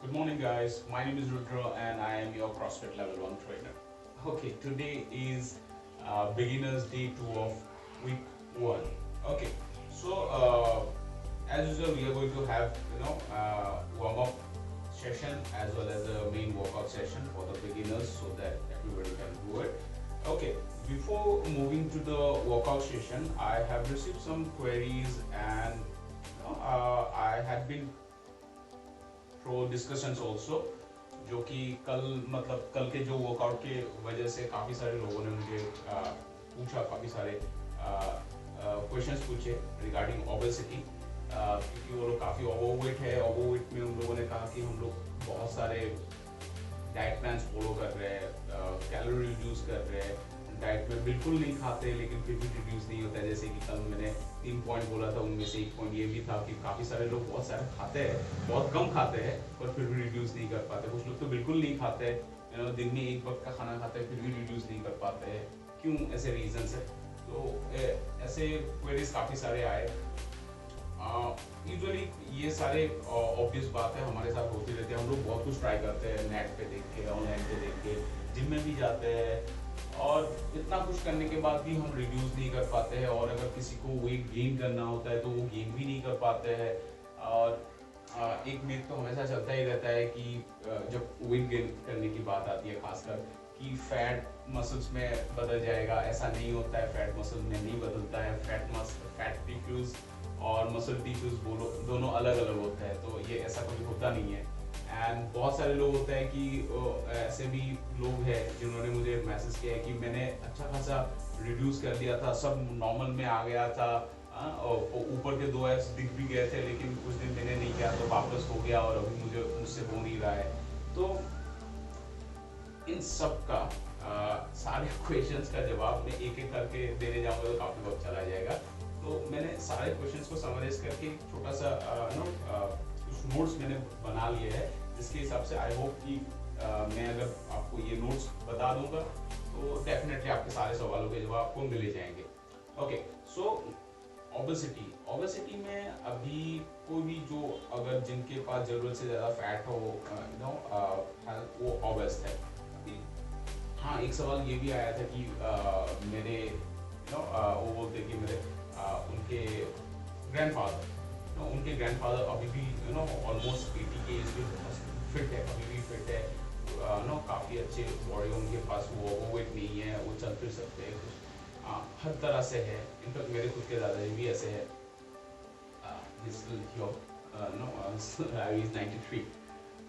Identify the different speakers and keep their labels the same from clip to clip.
Speaker 1: Good morning, guys. My name is Rudra, and I am your CrossFit Level 1 trainer. Okay, today is beginner's day 2 of week 1. Okay, so as usual, we are going to have warm up session as well as a main workout session for the beginners so that everybody can do it. Okay, before moving to the workout session, I have received some queries and I had been pro discussions also जो कि कल के जो workout के वजह से काफ़ी सारे लोगों ने मुझे पूछा, काफ़ी सारे क्वेश्चंस पूछे रिगार्डिंग ओबेसिटी, क्योंकि वो लोग काफ़ी ओवरवेट है। ओवरवेट में उन लोगों ने कहा कि हम लोग बहुत सारे डाइट प्लान्स फॉलो कर रहे हैं, कैलोरी रिड्यूस कर रहे हैं, डाइट में बिल्कुल नहीं खाते लेकिन फिर भी रिड्यूस नहीं होता है। जैसे कि कल मैंने 3 पॉइंट बोला था, उनमें से एक पॉइंट ये भी था कि काफ़ी सारे लोग बहुत सारे खाते हैं, बहुत कम खाते हैं पर फिर भी रिड्यूस नहीं कर पाते। कुछ लोग तो बिल्कुल नहीं खाते, दिन में एक वक्त का खाना खाते हैं फिर भी रिड्यूस नहीं कर पाते हैं। क्यों, ऐसे रीजंस है। तो ऐसे क्वेरीज काफ़ी सारे आए। यूजुअली ये सारे ऑब्वियस बात है, हमारे साथ होती रहती है। हम लोग बहुत कुछ ट्राई करते हैं, नेट पे देख के, ऑनलाइन पे देख के, जिम में भी जाते हैं और इतना कुछ करने के बाद भी हम रिड्यूस नहीं कर पाते हैं। और अगर किसी को वेट गेन करना होता है तो वो गेन भी नहीं कर पाते हैं। और एक मिथ तो हमेशा चलता ही रहता है कि जब वेट गेन करने की बात आती है खासकर, कि फैट मसल्स में बदल जाएगा। ऐसा नहीं होता है, फैट मसल में नहीं बदलता है। फैट टिश्यूज और मसल टिश्यूज दोनों अलग अलग होते हैं, तो ये ऐसा कभी होता नहीं है। एंड बहुत सारे लोग होते हैं कि ऐसे भी लोग हैं जिन्होंने मुझे मैसेज किया है कि मैंने अच्छा खासा रिड्यूस कर दिया था, सब नॉर्मल में आ गया था, और ऊपर के 2 एप्स दिख भी गए थे, लेकिन कुछ दिन मैंने नहीं किया तो वापस हो गया और अभी मुझसे हो नहीं रहा है। तो इन सब का सारे क्वेश्चंस का जवाब मैं एक एक करके देने जाऊंगा तो काफ़ी वक्त चला जाएगा। तो मैंने सारे क्वेश्चंस को समराइज करके छोटा सा कुछ नोट्स मैंने बना लिए हैं, जिसके हिसाब से आई होप कि मैं अगर आपको ये नोट्स बता दूंगा तो डेफिनेटली आपके सारे सवालों के जवाब आपको मिले जाएंगे। ओके, सो ओबेसिटी में अभी कोई भी जो अगर जिनके पास ज़रूरत से ज़्यादा फैट हो, वो ओबेस है। हाँ, एक सवाल ये भी आया था कि मेरे वो बोलते कि मेरे उनके ग्रैंडफादर अभी भी ऑलमोस्ट 80 के एज में फिट है, अभी भी फिट है, काफ़ी अच्छे बॉडी उनके पास, वो ओवरवेट नहीं है, वो चल फिर सकते हैं, हर तरह से है। इनफैक्ट मेरे खुद के दादाजी भी ऐसे है। He's 93।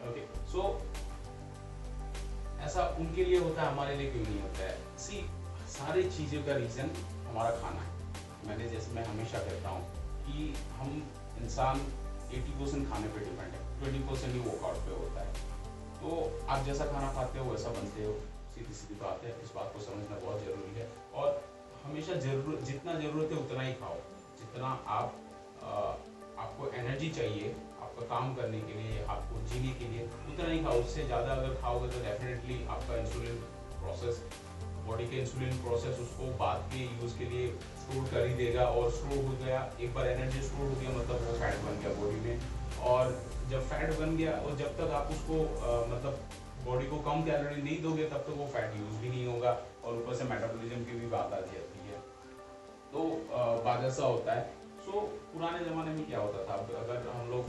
Speaker 1: ओके, सो ऐसा उनके लिए होता है, हमारे लिए क्यों नहीं होता है? सी, सारी चीज़ों का रीज़न हमारा खाना है। मैं हमेशा कहता हूँ कि हम इंसान 80% खाने पे डिपेंड है, 20% ही वर्कआउट पे होता है। तो आप जैसा खाना खाते हो वैसा बनते हो, सीधी सीधी बात है। इस बात को समझना बहुत ज़रूरी है। और हमेशा जितना ज़रूरत है उतना ही खाओ, जितना आपको एनर्जी चाहिए आपका काम करने के लिए, आपको जीने के लिए, उतना ही खाओ। उससे ज़्यादा अगर खाओगे तो डेफिनेटली आपका इंसुलिन प्रोसेस, बॉडी के इंसुलिन प्रोसेस उसको बाद के यूज़ के लिए स्टोर कर ही देगा। और स्टोर हो गया, एक बार एनर्जी स्टोर हो गया मतलब वो फैट बन गया बॉडी में। और जब फैट बन गया और जब तक आप उसको बॉडी को कम कैलोरी नहीं दोगे तब तक वो फैट यूज़ भी नहीं होगा, और ऊपर से मेटाबॉलिज्म की भी बात आ जाती है। तो बाद ऐसा होता है। सो पुराने ज़माने में क्या होता था, अगर हम लोग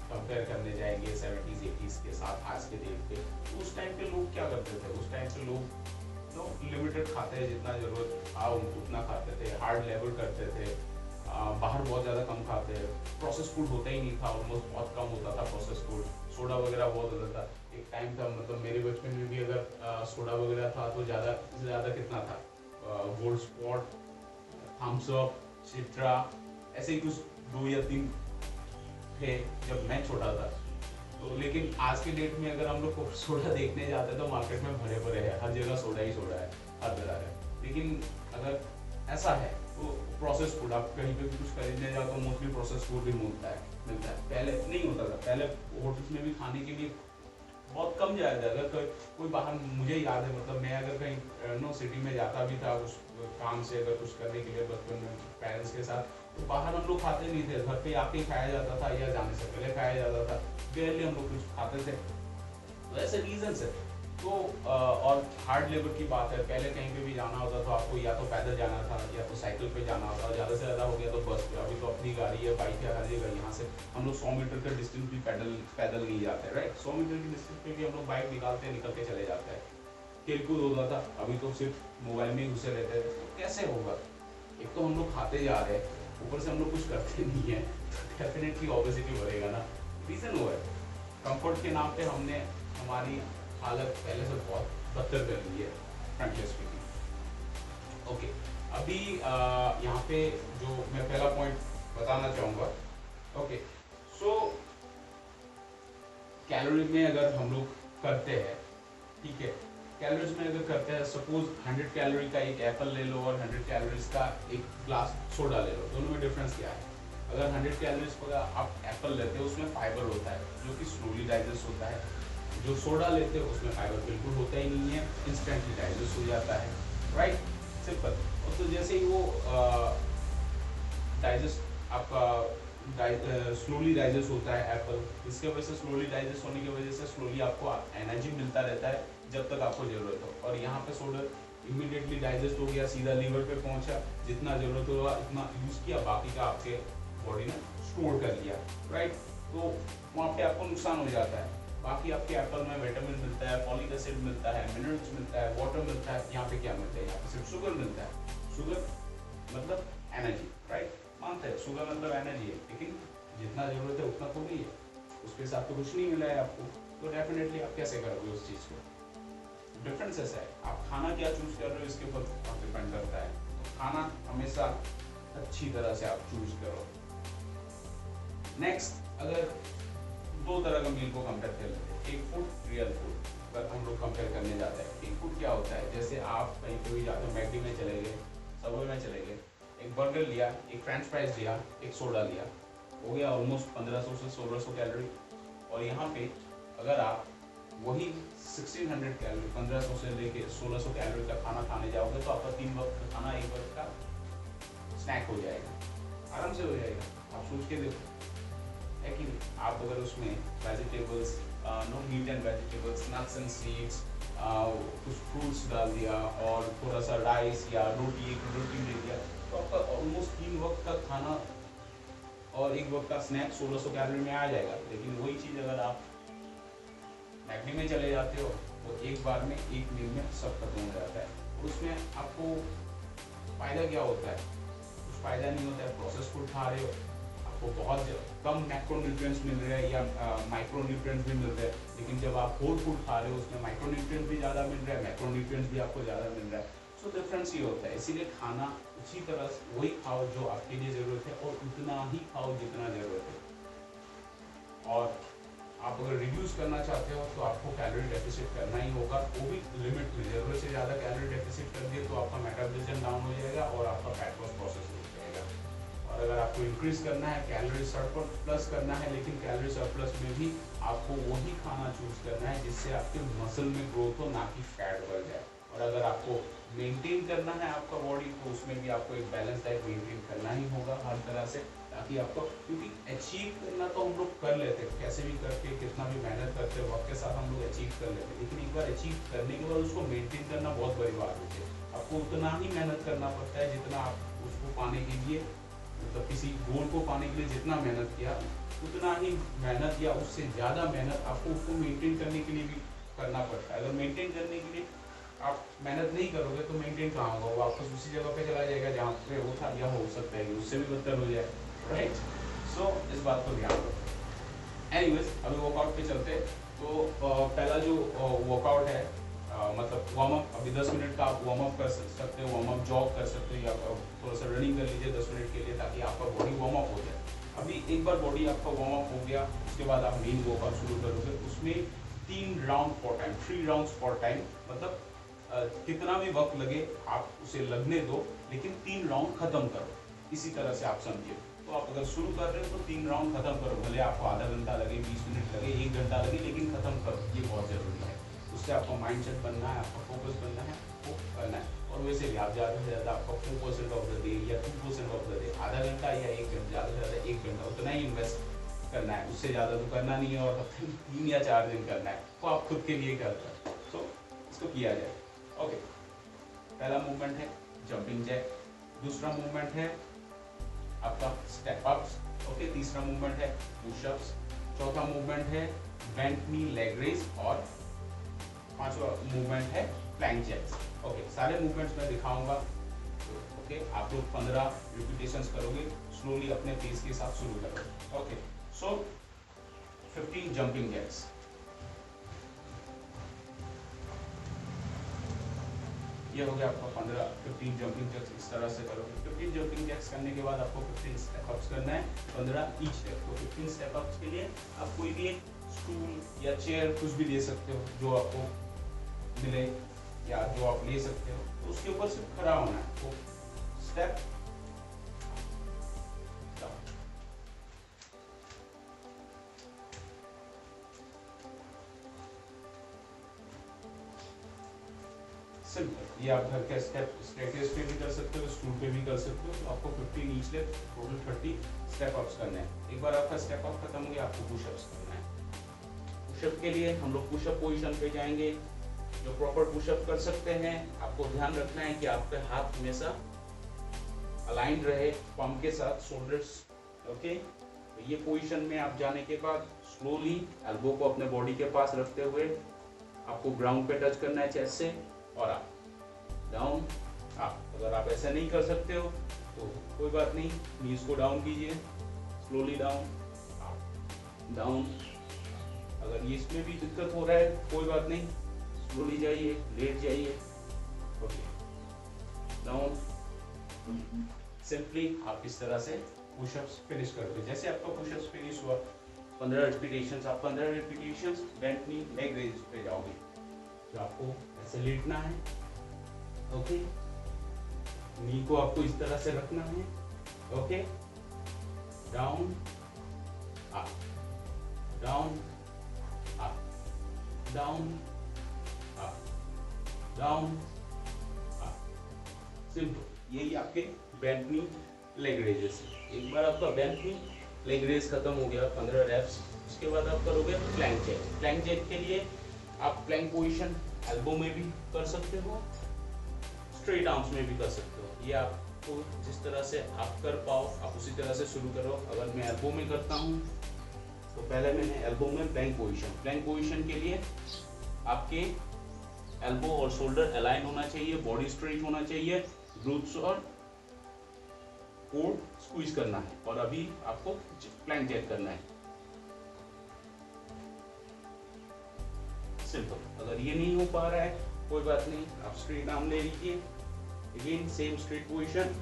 Speaker 1: कंपेयर करने जाएंगे 70s 80s के साथ आज के डेट पे, तो उस टाइम पे लोग क्या करते थे? उस टाइम पे लोग लिमिटेड खाते हैं, जितना ज़रूरत था उतना खाते थे, हार्ड लेबर करते थे, बाहर बहुत ज़्यादा कम खाते हैं, प्रोसेस फूड होता ही नहीं था, ऑलमोस्ट बहुत कम होता था प्रोसेस फूड, सोडा वगैरह बहुत होता था। एक टाइम था, मेरे बचपन में भी अगर सोडा वगैरह था तो ज़्यादा से ज़्यादा कितना था, गोल्ड स्पॉट, थम्स अप, सिट्रा, ऐसे ही कुछ 2 या 3 थे जब मैं छोटा था। तो लेकिन आज के डेट में अगर हम लोग सोडा देखने जाते हैं तो मार्केट में भरे भरे है, हर जगह सोडा ही सोडा है, हर जगह है। लेकिन अगर ऐसा है तो प्रोसेस फूड, आप कहीं पे भी कुछ खरीदने जाओ तो मोस्टली प्रोसेस फूड भी मिलता है। पहले नहीं होता था, पहले होटल्स में भी खाने के लिए बहुत कम जाया था। अगर कोई बाहर, मुझे याद है मैं अगर कहीं सिटी में जाता भी था उस काम से, अगर कुछ करने के लिए बचपन में पेरेंट्स के साथ, तो बाहर हम लोग खाते नहीं थे, घर पे आके खाया जाता था या जाने से पहले खाया जाता था, बेयरली हम लोग कुछ खाते थे। तो ऐसे रीजन है। तो और हार्ड लेबर की बात है, पहले कहीं पे भी जाना होता तो आपको या तो पैदल जाना था या तो साइकिल पे जाना होता, ज़्यादा से ज़्यादा हो गया तो बस पे। अभी तो अपनी गाड़ी है, बाइक है, हर जगह। यहाँ से हम लोग 100 मीटर का डिस्टेंस भी पैदल नहीं जाते, राइट। 100 मीटर की डिस्टेंस पे भी हम लोग बाइक निकालते निकल के चले जाते हैं। खेल कूद होता था, अभी तो सिर्फ मोबाइल में ही घुसे रहते हैं। तो कैसे होगा? एक तो हम लोग खाते जा रहे हैं, ऊपर से हम लोग कुछ करते नहीं है, तो डेफिनेटली ओबेसिटी बढ़ेगा ना। रीज़न वो है, कंफर्ट के नाम पे हमने हमारी हालत पहले से बहुत बदतर कर ली है, फ्रैंकली स्पीकिंग। ओके, अभी यहाँ पे जो मैं पहला पॉइंट बताना चाहूँगा, ओके, सो कैलोरी में अगर हम लोग करते हैं, ठीक है, कैलोरीज में अगर करते हैं, सपोज 100 कैलोरी का एक एप्पल ले लो और 100 कैलोरीज का एक ग्लास सोडा ले लो, दोनों में डिफरेंस क्या है? अगर 100 कैलोरीज का आप एप्पल लेते हो, उसमें फाइबर होता है जो कि स्लोली डाइजेस्ट होता है। जो सोडा लेते हो उसमें फाइबर बिल्कुल होता ही नहीं है, इंस्टेंटली डाइजेस्ट हो जाता है, राइट, सिंपल। और तो जैसे ही वो डाइजेस्ट आपका स्लोली डाइजेस्ट होता है एप्पल, इसके वजह से स्लोली डाइजेस्ट होने की वजह से स्लोली आपको एनर्जी मिलता रहता है जब तक आपको ज़रूरत हो। और यहाँ पे सोडा इमीडिएटली डाइजेस्ट हो गया, सीधा लीवर पे पहुंचा, जितना ज़रूरत हुआ इतना यूज़ किया, बाकी का आपके बॉडी ने स्टोर कर लिया, राइट। तो वहाँ पे आपको नुकसान हो जाता है। बाकी आपके एप्पल में विटामिन मिलता है, फॉलिक एसिड मिलता है, मिनरल्स मिलता है, वाटर मिलता है। यहाँ पे क्या मिलता है? यहाँ पे सिर्फ शुगर मिलता है। शुगर मतलब एनर्जी, राइट, मानते हैं शुगर मतलब एनर्जी है, लेकिन जितना जरूरत है उतना तो नहीं है, उसके हिसाब तो कुछ नहीं मिला है आपको। तो डेफिनेटली आप कैसे करोगे उस चीज़ को? डिफरेंस ऐसा है, आप खाना क्या चूज कर रहे हो इसके ऊपर डिपेंड करता है। तो खाना हमेशा अच्छी तरह से आप चूज करो। नेक्स्ट, अगर दो तरह का मील को कंपेयर कर लेते हैं, एक फूड, रियल फूड। अगर हम लोग कंपेयर करने जाते हैं, एक फूड क्या होता है, जैसे आप कहीं पे भी जाते हो, मैकडी में चले गए, सबवे में चले गए, एक बर्गर लिया, एक फ्रेंच फ्राइज लिया, एक सोडा लिया, हो गया ऑलमोस्ट 1500 से 1600 कैलोरी। और यहाँ पे अगर आप वही 1600 कैलोरी, 1500 से लेके 1600 कैलोरी का खाना खाने जाओगे तो आपका 3 वक्त का खाना 1 वक्त का स्नैक हो जाएगा, आराम से हो जाएगा। आप सोच के देखो, है कि नहीं? आप अगर उसमें vegetables, no meat and vegetables, nuts and seeds, कुछ फ्रूट्स डाल दिया और थोड़ा सा राइस या रोटी, एक रोटी ले लिया, तो आपका ऑलमोस्ट 3 वक्त का खाना और 1 वक्त का स्नैक 1600 कैलोरी में आ जाएगा। लेकिन वही चीज़ अगर आप मैकडी में चले जाते हो तो एक बार में, एक मील में सब खत्म हो जाता है। उसमें आपको फ़ायदा क्या होता है? कुछ फ़ायदा नहीं होता है। प्रोसेस फूड खा रहे हो, आपको बहुत कम मैक्रोन्यूट्रिएंट्स मिल रहे हैं या माइक्रोन्यूट्रिएंट्स भी मिल रहे हैं। लेकिन जब आप होल फूड खा रहे हो उसमें माइक्रोन्यूट्रिएंट्स भी ज़्यादा मिल रहा है, मैक्रोन्यूट्रिएंट्स भी आपको ज़्यादा मिल रहा है। सो डिफरेंस ये होता है। इसीलिए खाना उसी तरह से वही खाओ जो आपके लिए ज़रूरत है और उतना ही खाओ जितना ज़रूरत है। और आप अगर रिड्यूस करना चाहते हो तो आपको कैलोरी डेफिसिट करना ही होगा, वो भी लिमिट में। ज़रूरत से ज़्यादा कैलोरी डेफिसिट कर दिए तो आपका मेटाबॉलिज्म डाउन हो जाएगा और आपका फैट लॉस प्रोसेस हो जाएगा। और अगर आपको इंक्रीज करना है, कैलोरी सरप्लस करना है, लेकिन कैलोरी सरप्लस में भी आपको वही खाना चूज करना है जिससे आपके मसल में ग्रोथ हो, ना कि फैट बढ़ जाए। और अगर आपको मेंटेन करना है आपका बॉडी, तो उसमें भी आपको एक बैलेंस डाइट मेंटेन करना ही होगा हर तरह से, ताकि आपको, क्योंकि अचीव करना तो हम लोग कर लेते हैं, कैसे भी करके, कितना भी मेहनत करते हैं, वक्त के साथ हम लोग अचीव कर लेते हैं। लेकिन एक बार अचीव करने के बाद उसको मेंटेन करना बहुत बड़ी बात होती है। आपको उतना ही मेहनत करना पड़ता है जितना आप उसको पाने के लिए, मतलब किसी गोल को पाने के लिए जितना मेहनत किया, उतना ही मेहनत या उससे ज़्यादा मेहनत आपको उसको मेंटेन करने के लिए भी करना पड़ता है। अगर मेंटेन करने के लिए आप मेहनत नहीं करोगे तो मेंटेन कहाँ होगा? वो वापस उसी जगह पे चला जाएगा जहाँ पे वो था, या हो सकता है कि उससे भी बदतर हो जाए, राइट। सो इस बात को ध्यान रखो। एनीवेज, अभी वर्कआउट पे चलते। तो पहला जो वर्कआउट है, मतलब वार्म अप, अभी 10 मिनट का आप वार्म अप कर सकते हो, वार्म अप जॉग कर सकते हो, या थोड़ा सा रनिंग कर लीजिए 10 मिनट के लिए, ताकि आपका बॉडी वार्म अप हो जाए। अभी एक बार बॉडी आपका वार्म अप हो गया, उसके बाद आप मेन वर्कआउट शुरू करोगे। उसमें 3 round for time, 3 rounds for time, मतलब कितना भी वक्त लगे आप उसे लगने दो, लेकिन 3 राउंड खत्म करो। इसी तरह से आप समझिए। तो आप अगर शुरू कर रहे हो तो 3 राउंड खत्म करो, भले आपको आधा घंटा लगे, 20 मिनट लगे, 1 घंटा लगे, लेकिन खत्म करो, ये बहुत जरूरी है। उससे आपका माइंड सेट बनना है, आपका फोकस बनना है, वो करना है। और वैसे भी आप ज़्यादा से ज़्यादा आपका 4% ऑफ द डे या 2% ऑफ द डे, आधा घंटा या 1 घंटा, ज़्यादा से ज़्यादा 1 घंटा उतना ही इन्वेस्ट करना है, उससे ज़्यादा तो करना नहीं है। और 3 या 4 दिन करना है, तो आप खुद के लिए करते हैं, तो इसको किया जाए। ओके, पहला मूवमेंट है जंपिंग जैक, दूसरा मूवमेंट है आपका स्टेप अप्स, ओके, तीसरा मूवमेंट है पुशअप्स, चौथा मूवमेंट है बेंट नी लेग रेज, और पांचवा मूवमेंट है प्लैंक जैक्स। ओके, सारे मूवमेंट्स मैं दिखाऊंगा। ओके, आप लोग 15 रिपीटेशंस करोगे, स्लोली अपने पेस के साथ शुरू करोगे। ओके, सो 15 जंपिंग जैक्स। ये हो गया आपका 15 जंपिंग जैक्स, इस तरह से करोगे। 15 जंपिंग जैक्स करने के बाद आपको 15 स्टेप अप्स करना है, 15 ईच स्टेप। तो 15 स्टेप अप्स के लिए आप कोई भी एक स्टूल या चेयर कुछ भी ले सकते हो जो आपको मिले या जो आप ले सकते हो, तो उसके ऊपर सिर्फ खड़ा होना है। तो स्टेप सिंपल। ये आप घर के स्टेयरकेस पे भी कर सकते हो, स्टूल पे भी कर सकते हो। तो आपको 15 each step, total 30 step ups करने हैं। एक बार आपका स्टेप अप खत्म हो गया, आपको पुशअप्स करना है। पुशअप के लिए हम लोग पुशअप पोजीशन पे जाएंगे। जो प्रॉपर पुशअप कर सकते हैं, आपको ध्यान रखना है कि आपके हाथ हमेशा अलाइंड रहे पम्प के साथ, शोल्डर्स। ओके, तो ये पोजीशन में आप जाने के बाद स्लोली एल्बो को अपने बॉडी के पास रखते हुए आपको ग्राउंड पे टच करना है चेस्ट से, और आप डाउन अप। अगर आप ऐसा नहीं कर सकते हो तो कोई बात नहीं, नीज को डाउन कीजिए, स्लोली डाउन अप डाउन। अगर ये इसमें भी दिक्कत हो रहा है कोई बात नहीं, स्लोली जाइए, लेट जाइए, ओके, डाउन। सिंपली आप इस तरह से पुशअप्स फिनिश करते हैं। जैसे आपका पुशअप्स फिनिश हुआ, 15 रिपीटेशंस, आप 15 रिपीटेशंस बेंट नी लेग रेज पे जाओगे। तो आपको ऐसे लेटना है, ओके, नी को आपको इस तरह से रखना है, okay, down up, down up, down up, down up. Simple, यही आपके बेंट नी लेग रेजेस। एक बार आपका बेंट नी लेग रेज खत्म हो गया, 15 रेप्स, उसके बाद आप करोगे प्लैंक जैक। प्लैंक जैक के लिए आप प्लैंक पोजीशन एल्बो में भी कर सकते हो, स्ट्रेट आर्म्स में भी कर सकते हो। ये आपको जिस तरह से आप कर पाओ, आप उसी तरह से शुरू करो। अगर मैं एल्बो में करता हूँ तो पहले मैंने एल्बो में प्लैंक पोजीशन के लिए आपके एल्बो और शोल्डर अलाइन होना चाहिए, बॉडी स्ट्रेट होना चाहिए, ग्लूट्स और कोर स्क्वीज करना है। और अभी आपको प्लैंक जैक करना है, सिंपल। अगर ये नहीं हो पा रहा है कोई बात नहीं, आप स्ट्रेट आर्म ले लीजिए, again same straight position,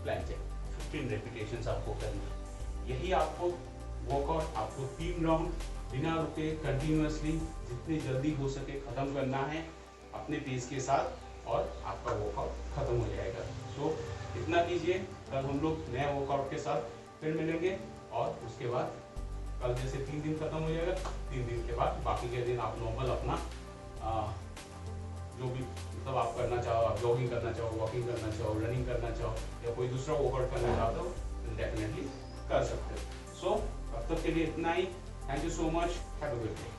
Speaker 1: plank jack. 15 repetitions आपको करनी है। यही आपको वर्कआउट आपको 3 राउंड बिना रुके कंटिन्यूअसली जितनी जल्दी हो सके खत्म करना है अपने पेस के साथ, और आपका वर्कआउट खत्म हो जाएगा। तो इतना कीजिए, कल हम लोग नए वर्कआउट के साथ फिर मिलेंगे। और उसके बाद कल जैसे 3 दिन खत्म हो जाएगा, 3 दिन के बाद बाकी के दिन आप नॉर्मल अपना जो भी मतलब आप करना चाहो, आप जॉगिंग करना चाहो, वॉकिंग करना चाहो, रनिंग करना चाहो, या कोई दूसरा वर्कआउट करना चाहते हो तो डेफिनेटली कर सकते हो। सो अब तक के लिए इतना ही। Thank you so much, have a good day.